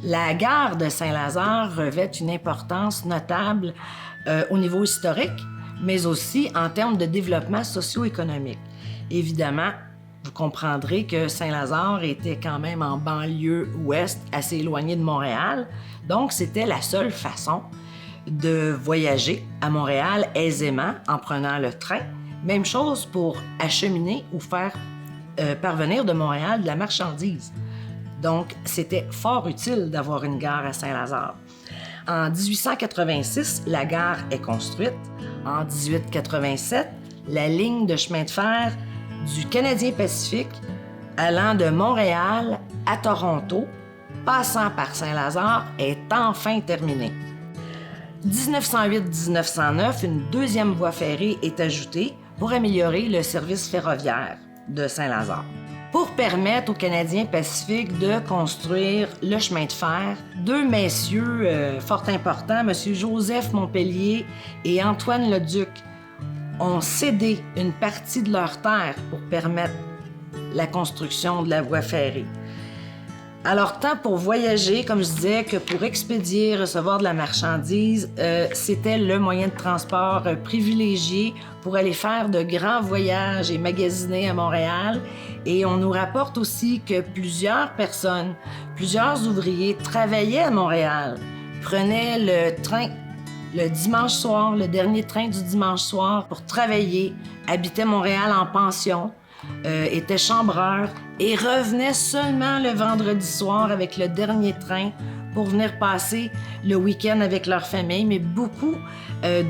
La gare de Saint-Lazare revêt une importance notable au niveau historique, mais aussi en termes de développement socio-économique. Évidemment, vous comprendrez que Saint-Lazare était quand même en banlieue ouest, assez éloignée de Montréal, donc c'était la seule façon de voyager à Montréal aisément en prenant le train. Même chose pour acheminer ou faire parvenir de Montréal de la marchandise. Donc, c'était fort utile d'avoir une gare à Saint-Lazare. En 1886, la gare est construite. En 1887, la ligne de chemin de fer du Canadien Pacifique allant de Montréal à Toronto, passant par Saint-Lazare, est enfin terminée. 1908-1909, une deuxième voie ferrée est ajoutée pour améliorer le service ferroviaire de Saint-Lazare. Pour permettre aux Canadiens Pacifiques de construire le chemin de fer, deux messieurs fort importants, M. Joseph Montpellier et Antoine Leduc, ont cédé une partie de leur terre pour permettre la construction de la voie ferrée. Alors, tant pour voyager, comme je disais, que pour expédier, recevoir de la marchandise, c'était le moyen de transport privilégié pour aller faire de grands voyages et magasiner à Montréal. Et on nous rapporte aussi que plusieurs personnes, plusieurs ouvriers travaillaient à Montréal, prenaient le train le dimanche soir, le dernier train du dimanche soir pour travailler, habitaient Montréal en pension, étaient chambreurs et revenaient seulement le vendredi soir avec le dernier train pour venir passer le week-end avec leur famille. Mais beaucoup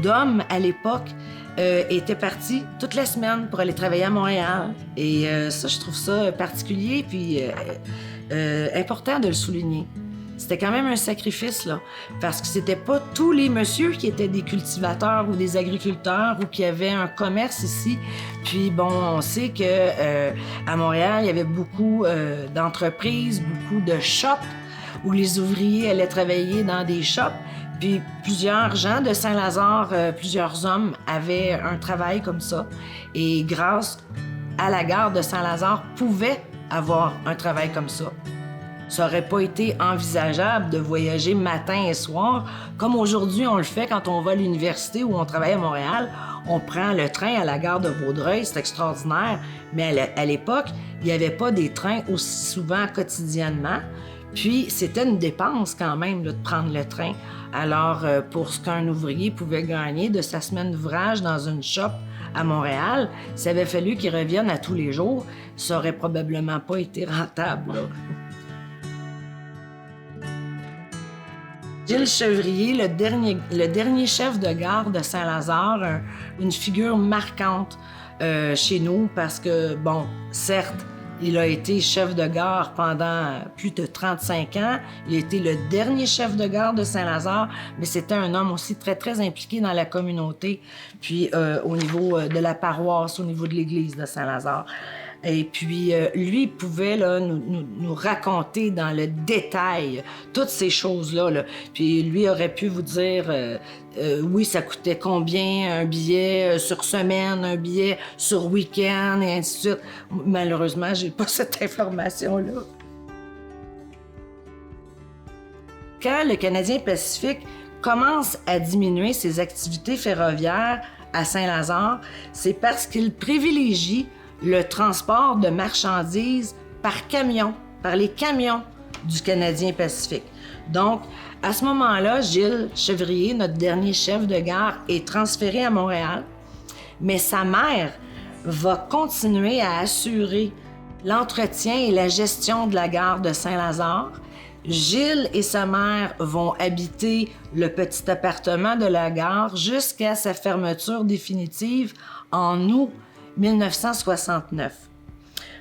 d'hommes à l'époque étaient partis toute la semaine pour aller travailler à Montréal. Et ça, je trouve ça particulier puis important de le souligner. C'était quand même un sacrifice, là, parce que c'était pas tous les messieurs qui étaient des cultivateurs ou des agriculteurs ou qui avaient un commerce ici. Puis bon, on sait que à Montréal, il y avait beaucoup d'entreprises, beaucoup de shops où les ouvriers allaient travailler dans des shops. Puis plusieurs gens de Saint-Lazare, plusieurs hommes avaient un travail comme ça. Et grâce à la gare de Saint-Lazare, pouvaient avoir un travail comme ça. Ça n'aurait pas été envisageable de voyager matin et soir, comme aujourd'hui on le fait quand on va à l'université ou on travaille à Montréal. On prend le train à la gare de Vaudreuil, c'est extraordinaire. Mais à l'époque, il n'y avait pas des trains aussi souvent quotidiennement. Puis c'était une dépense quand même là, de prendre le train. Alors, pour ce qu'un ouvrier pouvait gagner de sa semaine d'ouvrage dans une shop à Montréal, s'il avait fallu qu'il revienne à tous les jours, ça aurait probablement pas été rentable, là. Gilles Chevrier, le dernier chef de gare de Saint-Lazare, une figure marquante chez nous parce que, bon, certes, il a été chef de gare pendant plus de 35 ans. Il a été le dernier chef de gare de Saint-Lazare, mais c'était un homme aussi très, très impliqué dans la communauté, puis au niveau de la paroisse, au niveau de l'église de Saint-Lazare. Et puis, lui pouvait là, nous raconter dans le détail toutes ces choses-là. Là. Puis lui aurait pu vous dire, oui, ça coûtait combien un billet sur semaine, un billet sur week-end, et ainsi de suite. Malheureusement, j'ai pas cette information-là. Quand le Canadien Pacifique commence à diminuer ses activités ferroviaires à Saint-Lazare, c'est parce qu'il privilégie le transport de marchandises par camion, par les camions du Canadien Pacifique. Donc, à ce moment-là, Gilles Chevrier, notre dernier chef de gare, est transféré à Montréal, mais sa mère va continuer à assurer l'entretien et la gestion de la gare de Saint-Lazare. Gilles et sa mère vont habiter le petit appartement de la gare jusqu'à sa fermeture définitive en août 1969.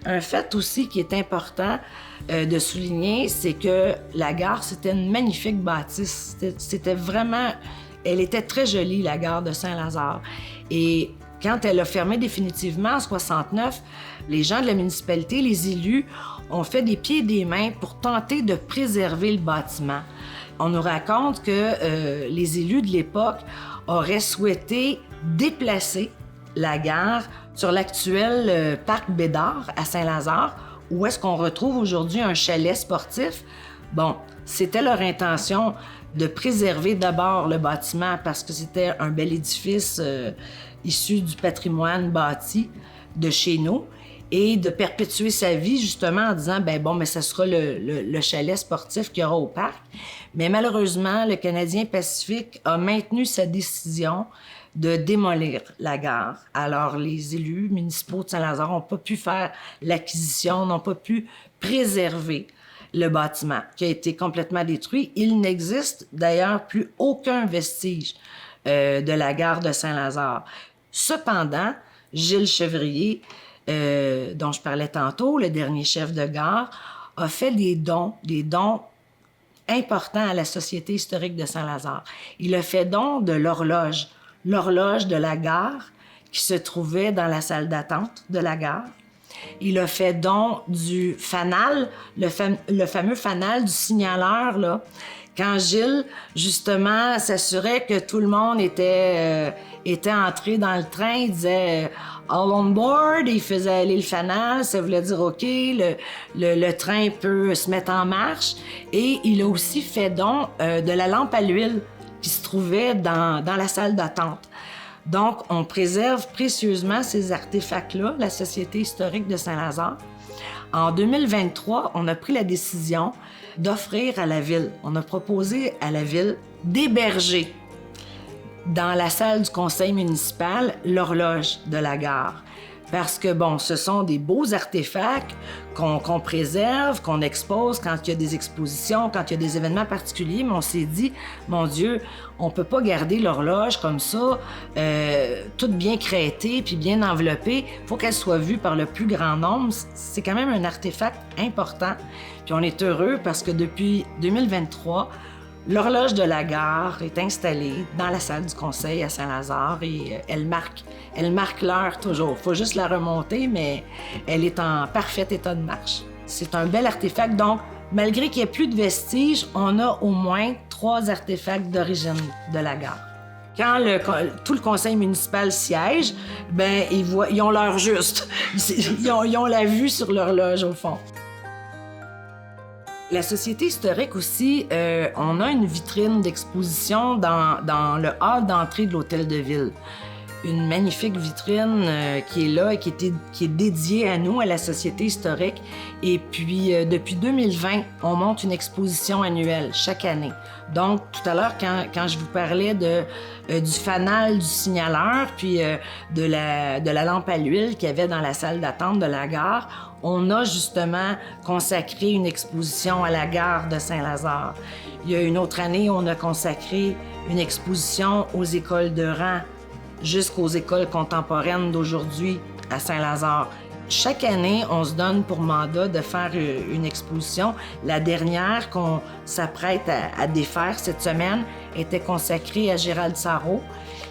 Un fait aussi qui est important de souligner, c'est que la gare, c'était une magnifique bâtisse. C'était vraiment... Elle était très jolie, la gare de Saint-Lazare. Et quand elle a fermé définitivement en 69, les gens de la municipalité, les élus, ont fait des pieds et des mains pour tenter de préserver le bâtiment. On nous raconte que les élus de l'époque auraient souhaité déplacer la gare sur l'actuel parc Bédard à Saint-Lazare, où est-ce qu'on retrouve aujourd'hui un chalet sportif. Bon, C'était leur intention de préserver d'abord le bâtiment parce que c'était un bel édifice issu du patrimoine bâti de chez nous et de perpétuer sa vie justement en disant mais ça sera le chalet sportif qu'il y aura au parc. Mais malheureusement, le Canadien Pacifique a maintenu sa décision de démolir la gare. Alors, les élus municipaux de Saint-Lazare n'ont pas pu faire l'acquisition, n'ont pas pu préserver le bâtiment qui a été complètement détruit. Il n'existe d'ailleurs plus aucun vestige de la gare de Saint-Lazare. Cependant, Gilles Chevrier, dont je parlais tantôt, le dernier chef de gare, a fait des dons importants à la Société historique de Saint-Lazare. Il a fait don de l'horloge de la gare qui se trouvait dans la salle d'attente de la gare. Il a fait don du fanal, le fameux fanal du signaleur, là. Quand Gilles, justement, s'assurait que tout le monde était entré dans le train, il disait « All on board », il faisait aller le fanal, ça voulait dire « OK, le train peut se mettre en marche ». Et il a aussi fait don de la lampe à l'huile qui se trouvait dans la salle d'attente. Donc, on préserve précieusement ces artefacts-là, la Société historique de Saint-Lazare. En 2023, on a pris la décision d'offrir à la Ville, on a proposé à la Ville d'héberger dans la salle du conseil municipal l'horloge de la gare. Parce que, ce sont des beaux artefacts qu'on préserve, qu'on expose quand il y a des expositions, quand il y a des événements particuliers, mais on s'est dit, mon Dieu, on peut pas garder l'horloge comme ça, toute bien crêtée puis bien enveloppée. Il faut qu'elle soit vue par le plus grand nombre. C'est quand même un artefact important. Puis on est heureux parce que depuis 2023, l'horloge de la gare est installée dans la salle du conseil à Saint-Lazare et elle marque l'heure toujours. Il faut juste la remonter, mais elle est en parfait état de marche. C'est un bel artefact. Donc, malgré qu'il n'y ait plus de vestiges, on a au moins 3 artefacts d'origine de la gare. Quand tout le conseil municipal siège, ils ont l'heure juste. Ils ont la vue sur l'horloge, au fond. La Société historique aussi, on a une vitrine d'exposition dans le hall d'entrée de l'Hôtel de Ville. Une magnifique vitrine qui est là et qui est dédiée à nous, à la Société historique. Et puis, depuis 2020, on monte une exposition annuelle, chaque année. Donc, tout à l'heure, quand je vous parlais du fanal du signaleur, puis de la lampe à l'huile qu'il y avait dans la salle d'attente de la gare, on a justement consacré une exposition à la gare de Saint-Lazare. Il y a une autre année, on a consacré une exposition aux écoles de rang jusqu'aux écoles contemporaines d'aujourd'hui à Saint-Lazare. Chaque année, on se donne pour mandat de faire une exposition. La dernière qu'on s'apprête à défaire cette semaine était consacrée à Gérald Sarrault,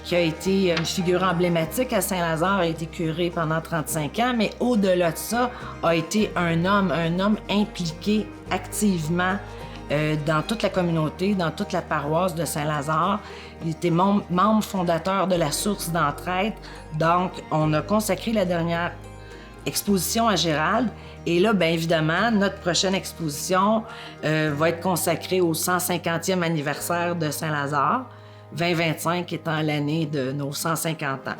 qui a été une figure emblématique à Saint-Lazare, a été curé pendant 35 ans, mais au-delà de ça, a été un homme impliqué activement dans toute la communauté, dans toute la paroisse de Saint-Lazare. Il était membre fondateur de la Source d'entraide. Donc, on a consacré la dernière exposition à Gérald. Et là, bien évidemment, notre prochaine exposition va être consacrée au 150e anniversaire de Saint-Lazare, 2025 étant l'année de nos 150 ans.